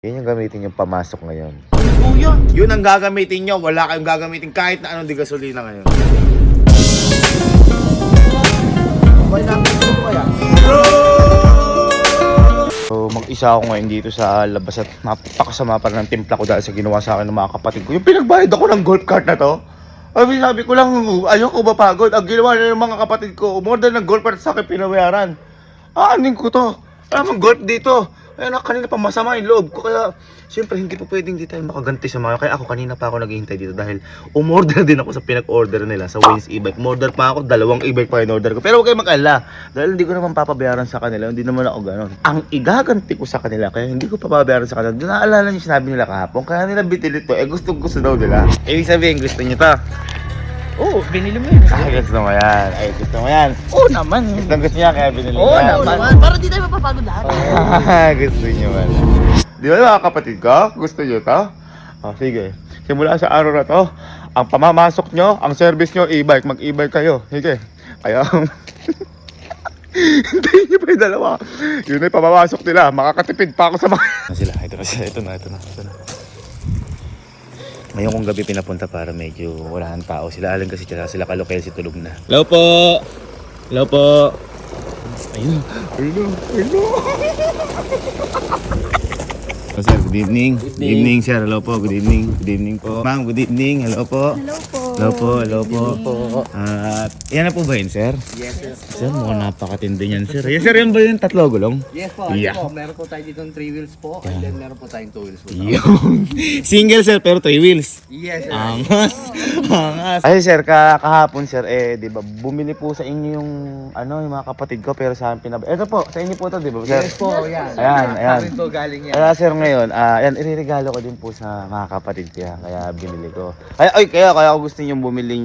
Yun yung gamitin yung pamasok ngayon. Kuya, yun ang gagamitin nyo. Wala kayong gagamitin kahit na anong di gasolina ngayon. Why natin ito kaya? So mag-isa ako ngayon dito sa labas at napakasama pa ng timpla ko dahil sa ginawa sa akin ng mga kapatid ko. Yung pinagbayad ako ng golf cart na to. Sabi ko lang, ayoko mapagod. Ang ginawa na ng mga kapatid ko, umorder ng golf cart sa akin pinabayaran. Aanin ko to. Alam mo, golf dito. Kaya kanina pa masama yung loob ko. Kaya, siyempre, hindi po pwedeng di tayo makaganti sa mga. Kaya ako kanina pa ako naghihintay dito dahil umorder din ako sa pinag-order nila sa Wayne's e-bike. Umorder pa ako, 2 e-bike pa in order ko. Pero huwag kayo mag-alala. Dahil hindi ko naman papabayaran sa kanila. Hindi naman ako ganon. Ang igaganti ko sa kanila, kaya hindi ko papabayaran sa kanila. Naalala niyo sinabi nila kahapon. Kaya nila bitilit to. Gusto daw nila. Ibig sabihin, gusto niyo to. Oo, binili mo yun. Gusto mo yan. Gusto mo yan. Oo naman. Gusto niya kaya binili Oo yan. naman. Para di tayo mapapagod lahat. Gusto niyo man. Di ba mga kapatid ko? Gusto niyo to? Sige. Simula sa araw na to, ang pamamasok nyo, ang service nyo, e-bike. Mag-e-bike kayo. Sige. Kaya, hintayin nyo pa yung dalawa. Yun ay pamamasok nila. Makakatipid pa ako sa mga... Ito na. Ngayon kong gabi pinapunta para medyo wala ang tao. Sila Alan kasi sila Kalokel si tulog na. Hello po! Hello po! Ayun! Hello! Sir, good evening. Good evening, sir. Hello po. Good evening. Good evening po. Ma'am, good evening. Hello po. Hello po. At yan na po ba yun, sir? Yes, sir. Sir, mukhang napakatindi niyan, sir. Yes, sir, yan ba yung 3 gulong? Yes po. Yeah. Po. Meron po tayo dito ng 3 wheels po. And then meron po tayong 2 wheels po. Yung single, sir, pero 3 wheels. Yes, sir. Angas. Ay sir, kahapon sir, di ba, bumili po sa inyo yung, yung mga kapatid ko, pero sa akin ito po, sa inyo po to, di ba sir? Yes po, yan. Ayan. Amin po galing yan. Kaya sir ngayon, yan, iririgalo ko din po sa mga kapatid kaya binili ko. Kaya ako gusto niyo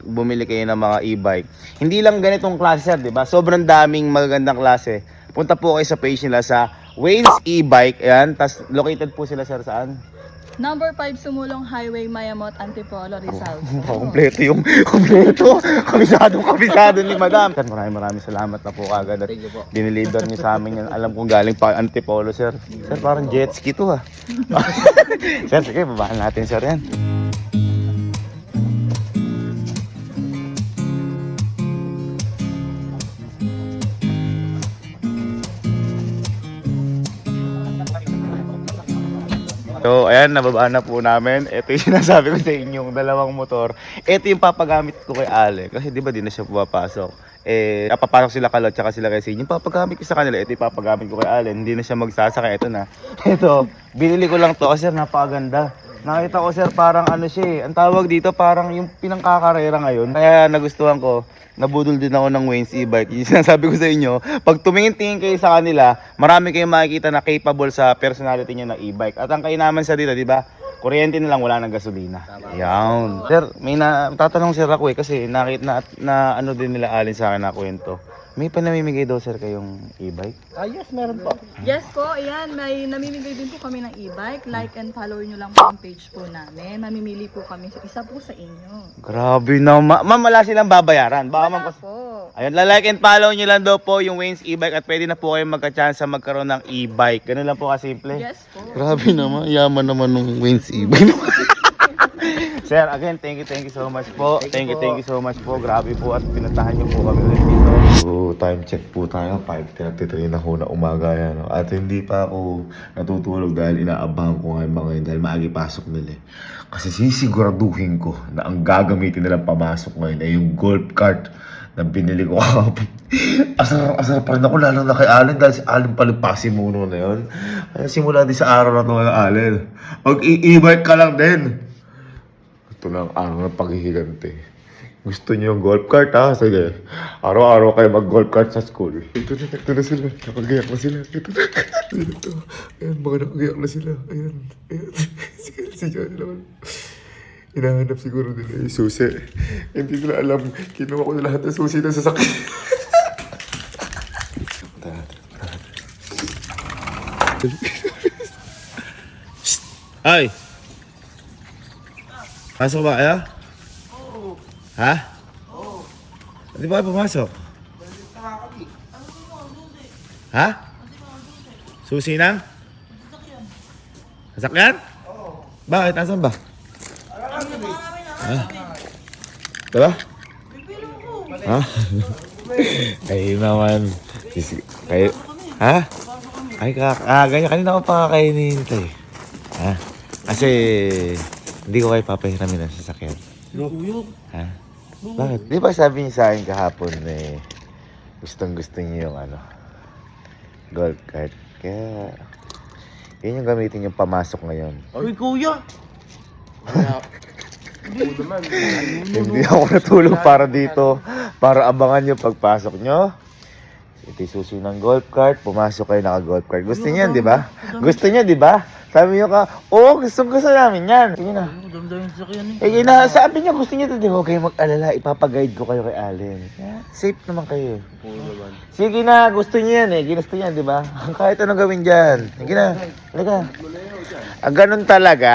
bumili kayo ng mga e-bike. Hindi lang ganitong klase sir, di ba? Sobrang daming magagandang klase. Punta po kayo sa page nila sa Wayne's e-bike, ayan, tas located po sila sir saan? Number 5 Sumulong Highway, Mayamot, Antipolo, Rizal. Kompleto. Kabisado ni Madam. Sir, maraming salamat na po kagad at diniliver niyo sa amin yan. Alam kong galing pa Antipolo, sir. Sir, parang jet ski to ha. Sir, sige, babaan natin sir yan. So, ayan, nababa na po namin. Ito yung sinasabi ko sa inyong 2 motor. Ito yung papagamit ko kay Ale. Kasi di ba di na siya pumapasok. Papasok sila Kalot tsaka sila kay Sin. Yung papagamit ko sa kanila, ito yung papagamit ko kay Ale. Hindi na siya magsasaka. Ito na. Ito, binili ko lang to kasi napakaganda. Nakita ko sir, parang siya ang tawag dito, parang yung pinangkakarera ngayon. Kaya nagustuhan ko, nabudol din ako ng Wayne's e-bike. Yung sinasabi ko sa inyo, pag tumingin-tingin kayo sa kanila, marami kayong makikita na capable sa personality nyo ng e-bike. At ang kainaman sa dito, di ba? Kuryente na lang, wala ng gasolina. Yan. Sir, may tatanong sir ako kasi nakita na din nila Alin sa akin na kwento. May panamimigay daw sir kayong e-bike? Yes, meron po. Yes po, ayan, may namimigay din po kami ng e-bike. Like and follow nyo lang po ang page po namin. Mamimili po kami isa po sa inyo. Grabe na, ma'am, wala silang babayaran. Baka Wala po. Ayun, like and follow nyo lang daw po yung Wayne's e-bike at pwede na po kayo magka-chance magkaroon ng e-bike. Ganun lang po kasimple. Yes po. Grabe naman, yaman naman ng Wayne's e-bike. Sir, again, thank you so much po. Thank you so much po. Grabe po at pinuntahan niyo po kami ulit dito. So, time check po tayo. 5:33 na ho na umaga yan. No? At hindi pa ako natutulog dahil inaabahan ko ngayon mga yun dahil maagi pasok nila. Kasi sisiguraduhin ko na ang gagamitin nilang pamasok ngayon ay yung golf cart na binili ko kahapon. Asar pa rin ako lalo na kay Allen dahil si Allen palipasin muna na yun. Kaya simula din sa araw na ito kay Allen. Mag-i-bike ka lang din. Ito na ang araw ng paghihigante. Gusto niyo yung golf cart ha? Sige. Araw-araw kayo mag-golf cart sa school. Ito na sila. Nakagayak na sila. Ito. Ayan, mga nakagayak na sila. Ayan. Si John naman. Hinahanap siguro nila yung susi. Hindi nila alam. Kinuha ko na lahat ng susi ng sasakyan. Ay! Pasok ba kayo? Oo. Ha? Oo. Di ba kayo pumasok? Ha? Susi ng? Sasakyan? Bakit? Asan ba? Ha? Diba? Ha? Kayo naman. Kayo, ha? Ay, ganyan. Kanina ko pa kainin ito eh. Ha? Kasi, hindi ko kayo papahiramin ang sasakyan. Ha? Bakit? Di ba sabi niyo sa akin kahapon eh, gustong-gusto niyo yung golf cart. Kaya, yun yung gamitin yung pamasok ngayon. Uy, kuya! Hindi ako natulog para dito. Para abangan yung pagpasok nyo. Ito yung susi ng golf cart. Pumasok kayo naka-golf cart. Gusto niyo yan, di ba? Gusto niyo, di ba? Sabi niyo ka, oo, gusto namin yan. Sige na. Sabi niyo, gusto niyo ito, di ba? Huwag kayong mag-alala. Ipapaguide ko kayo kay Allen. Yeah, safe naman kayo. Sige na, gusto niyo yan eh. Ginusto niyan, di ba? Kahit anong gawin dyan. Sige na. Halika. Ganun talaga.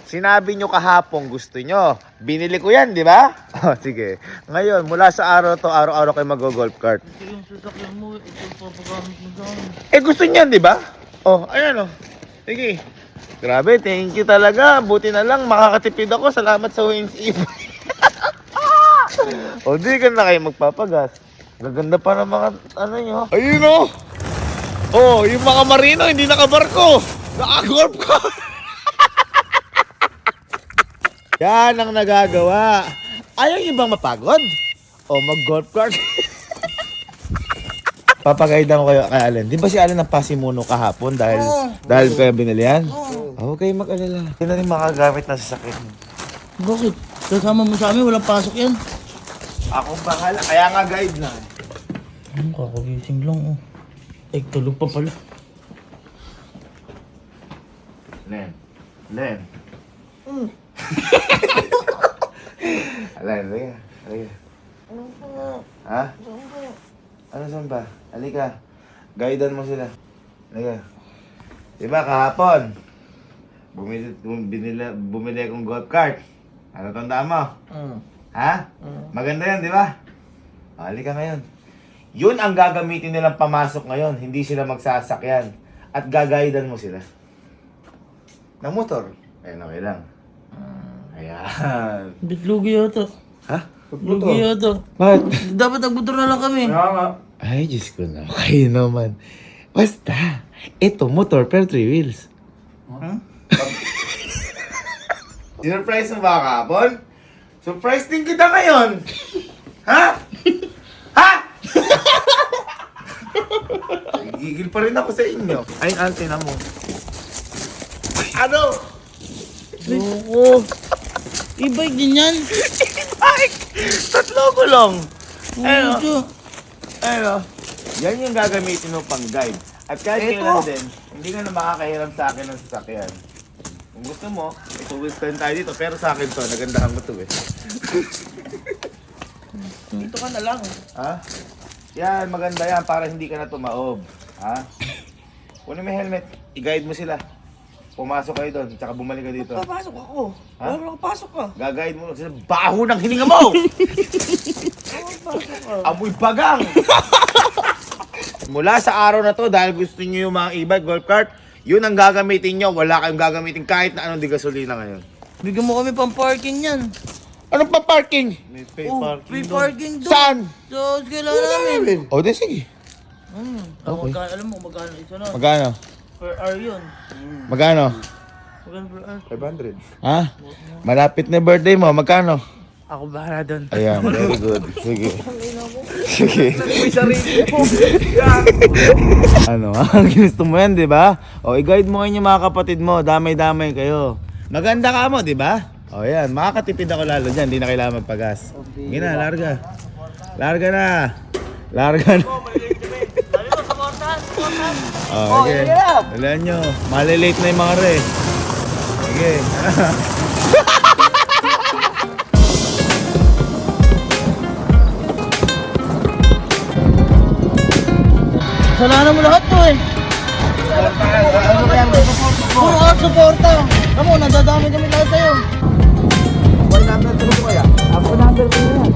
Sinabi nyo kahapon gusto nyo. Binili ko yan, di ba? Oh, sige. Ngayon, mula sa araw to, araw-araw kayo mag-golf cart. Yung sasakyan mo, ito papagamit mo sa akin. Gusto nyo yan, di ba? Oh, ayan oh. Sige. Grabe, thank you talaga. Buti na lang, makakatipid ako. Salamat sa Wings Eve. O, di ka na kayo magpapagas. Gaganda pa ng mga, nyo. Ayun oh. Oh, yung mga marino, hindi nakabarko. Naka-golf cart. Yan ang nagagawa. Ayaw niyo bang mapagod? O mag-golf cart? Papagaydan ko kayo kay Allen. Di ba si Allen ang pasimuno kahapon dahil kayo binili yan? Huwag kayo mag-alala. Hindi na rin makagamit na sasakyan. Bakit? Kasama mo sa amin, walang pasok yan. Ako bahala. Kaya nga guide na. Kakagising lang oh. Ay, tulog pa pala. Len. Allen, halika. Ha? Ano saan ba? Halika. Guidean mo sila. Halika. Diba kahapon? Bumili akong golf cart. Ano tandaan mo? Ha? Maganda yan, di ba? Halika ngayon. Yun ang gagamitin nilang pamasok ngayon. Hindi sila magsasakyan. At gagaidan mo sila. Ng motor. Ayan, okay lang. Ayan. Bitlugi yata. Ha? Bitlugi yata. Bakit? Dapat nagmotor na lang kami. Ay, Diyos ko na. Kayo naman. Basta. Ito, motor, pero 3 wheels. Huh? Surprise mo ba kahapon? Surprise din kita ngayon. Ha? Ha? Gigil pa rin ako sa inyo. Ay, antena mo. Ano? Oo. E-bike din yan. E-bike! 3 gulong. Ano? Ito. Ano? Yan yung gagamitin mo pang guide. At kahit kailan din, hindi ka na makakahiram sa akin ng sasakyan. Kung gusto mo, ituwis ka rin tayo dito. Pero sa akin to, nagandahan mo to eh. Dito ka na lang. Ha? Yan, maganda yan para hindi ka na tumaob. Ha? Kunin mo yung helmet, i-guide mo sila. Pumasok kayo doon, tsaka bumalik ka dito. Papasok ako. Ha? Wala pasok ka. Gagayad mo sila, baho ng hininga mo! Amoy bagang! Mula sa araw na to, dahil gusto niyo yung mga e-bike, golf cart, yun ang gagamitin nyo. Wala kayong gagamitin kahit na anong di gasolina ngayon. Bigyan mo kami pang parking yan. Anong pa parking? May pay Free parking doon. Saan? So, kailangan namin. O, di sige. Okay. Alam mo, magkano isa na. Magkano? Per hour yun. Magkano? Magkano per hour? 500. Ha? Malapit na birthday mo, magkano? Ako bahala doon. Ayan, very good. Sige. Sige. Ano, ginusto mo yan, di ba? O, i-guide mo kayo yung mga kapatid mo. Damay-damay kayo. Maganda ka mo, di ba? O, yan. Makakatipid ako lalo dyan. Hindi na kailangan magpagas. Sige na, larga. Larga na. Larga na. O, sige. Dalaan nyo. Malilate na yung mga re. Sige. Kasalanan mo lahat to eh. Puro ka suporta. Alam mo, nadadami kami lahat sa'yo. Mobile number ko po kaya? Ako number ko yan.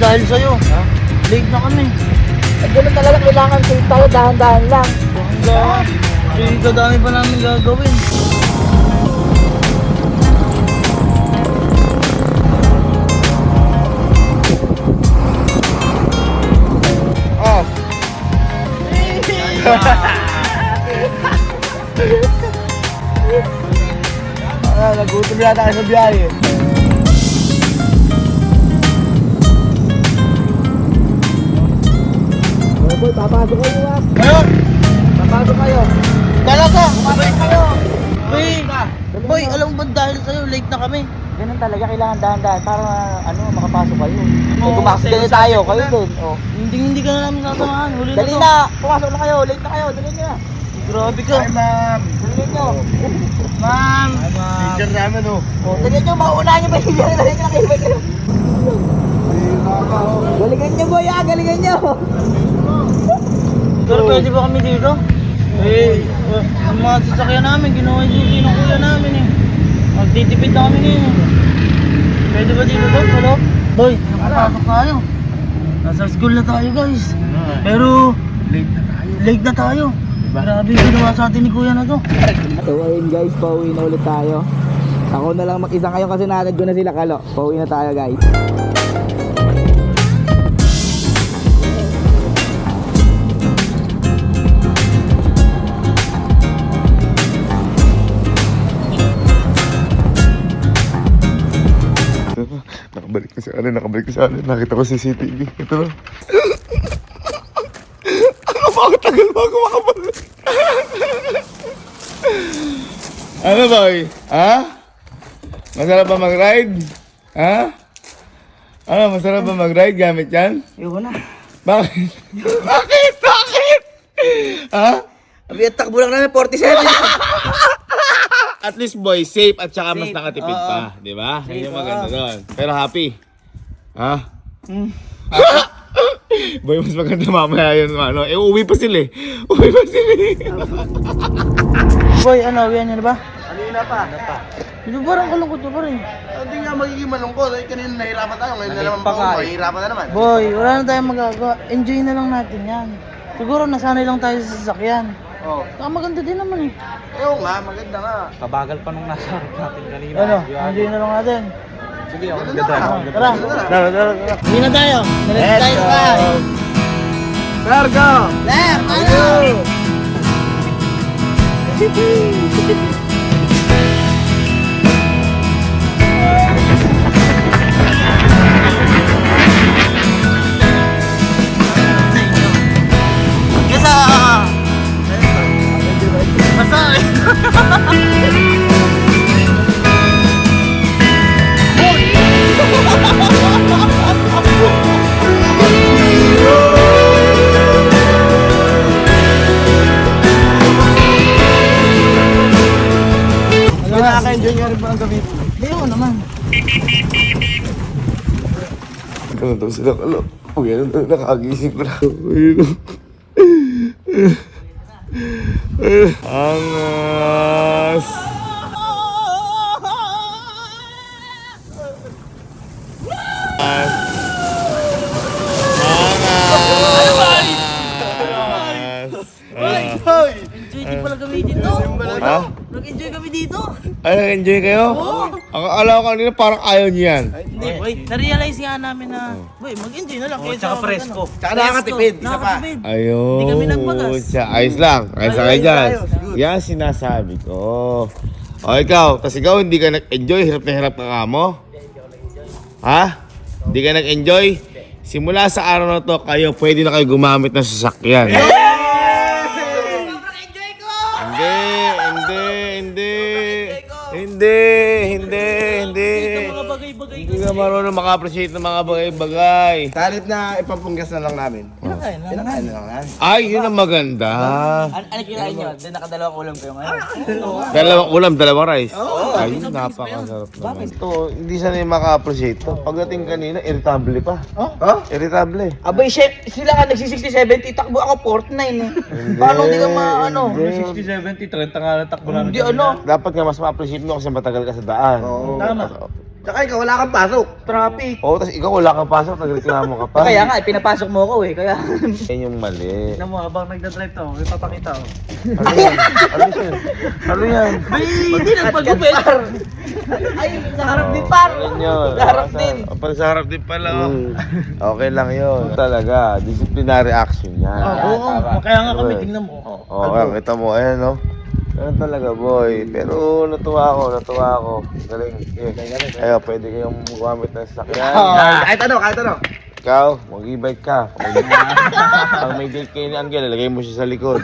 dahil sa'yo. Late na kami. At ganun talaga, kailangan safe tayo, dahan-dahan lang. Hanggang, kadami pa namin gagawin. Nagutom yata kayo sa biyahe. Boy, papasok kayo ah. Ngayon, Papasok kayo. talaga. Papasok kayo. Boy, alam mo ba dahil sa'yo, late na kami. Ganun talaga, kailangan dahan-dahan para makapasok kayo. Oo, Kung kumaksidente tayo, kayo din. Oh. Hindi ka na namin sasamahan. Huli na Dali to. na! Pumasok na kayo, late na kayo, dali na. Grabe ka. Dali nyo. Ma'am. Teacher namin oh. Oh, dali nyo, mauunahan nyo ba yung dali nyo nakibay kayo. Galingan nyo boy ah, galingan nyo. Pero pwede ba kami dito? Yung mga sasakyan namin, ginawa yung susi ng kuya namin eh. Magtitipid na kami ngayon. Pwede ba dito to? Hello? Boy, nakapasok tayo. Nasa school na tayo guys. Pero, late na tayo. Grabe yung ginawa sa atin ni kuya na to. So ayun guys, pauwi na ulit tayo. Ako na lang mag-isa kayo kasi natad ko na sila kalo. Pauwi na tayo guys. Nakabalik na si Allen, nakabalik na si Allen. Nakita ko CCTV. Ito na. Ano ba? Ang tagal bago makabalik. Ano boy? Ha? Masarap ba mag-ride? Ha? Ano, masarap ba mag-ride gamit yan? Ayoko na. Bakit? Bakit? Bakit? Ha? Abi, takbo lang namin 47. At least boy, safe at saka mas Safe, nakatipid oo. pa. Di ba? Yun yung Safe, maganda oo. doon. Pero happy. Ha? Boy, mas maganda mamaya yun. Ano. Uwi pa sila eh. Uwi pa sila eh. Boy, ano, uwihan niyo na ba? Kanina pa. Hindi parang kalungkot nyo pa rin. Hindi nga magiging malungkot. Ay, kanina nahirapan tayo. Ngayon na naman ako. Mahirapan na naman. Boy, wala na tayong magagawa. Enjoy na lang natin yan. Siguro nasanay lang tayo sa sasakyan. Oh. Saka maganda din naman eh. Oo nga, maganda nga. Kabagal pa nung nasa harap natin kanina. Ano, enjoy na lang natin. Sige, Ganun na nga. Tara. Tara. Hindi na tayo. Nalit tayo pa. Cargo! Left, tayo! Yes, Basta Nakaka-enjoy nga rin ba ang gabi? Hindi ako naman. Ano daw sila? Ano? Uy, ano daw? Nakagising ko na. Ayun. Angas! Enjoy din pala kami dito. Ha? Nag-enjoy kami dito. Ay, nag-enjoy kayo? Ang akala ko kanina parang ayaw niyo yan. Hindi, boy. Na-realize nga namin na, boy, mag-enjoy na lang. Kaya tsaka presko. Tsaka nakakatipid. Isa pa. Nakakatipid. Ayun. Hindi kami nagmagas. Ayos lang. Ayos lang kayo dyan. Yan sinasabi ko. O ikaw, kasi ikaw hindi ka nag-enjoy, hirap na hirap ka nga mo. Ha? Hindi ka nag-enjoy? Simula sa araw na to, kayo pwede na kayo gumamit ng sasakyan. Hindi. Mga bagay-bagay Hindi ka marunong maka-appreciate ng mga bagay-bagay. Talip na ipapunggas na lang namin. Kinakain na. Pinakain na lang namin. Ay, yun ang maganda. Ano kinain nyo? Then nakadalawang ulam kayo ngayon. Dalawang ulam, dalawang rice. Ay, napakasarap naman. Ito, hindi sanay maka-appreciate to. Pagdating kanina, irritable pa. Irritable. Abay, chef, sila nga nagsi-60-70, takbo ako 49 eh. Paano hindi ka maano? 60-70, 30 nga na takbo Hindi ano. Dapat nga mas ma-appreciate mo kasi matagal ka sa daan. Oo. Tama. Tsaka ikaw, wala kang pasok. Traffic. Oo, tas ikaw wala kang pasok, nagreklamo ka pa. Kaya nga, pinapasok mo ako eh. Kaya... Yan yung mali. Tignan mo, habang nagdadrive to, may papakita ko. Ano yan? Ano yan? Ano yan? Hindi nagpagupit. Ay, sa harap din par. Ano yun? Sa harap din. Sa harap din pala. Oh. Okay lang yun. Talaga, disciplinary action yan. Oo, kaya nga kami, tingnan mo. Oo, kita mo, ayan no. Ganun talaga boy. Pero natuwa ako. Galing. Ayaw, pwede kayong gumamit ng sakyan. Kahit ano. Ikaw, mag-e-bike ka. Pag may date kayo ni Angel, lagay mo siya sa likod.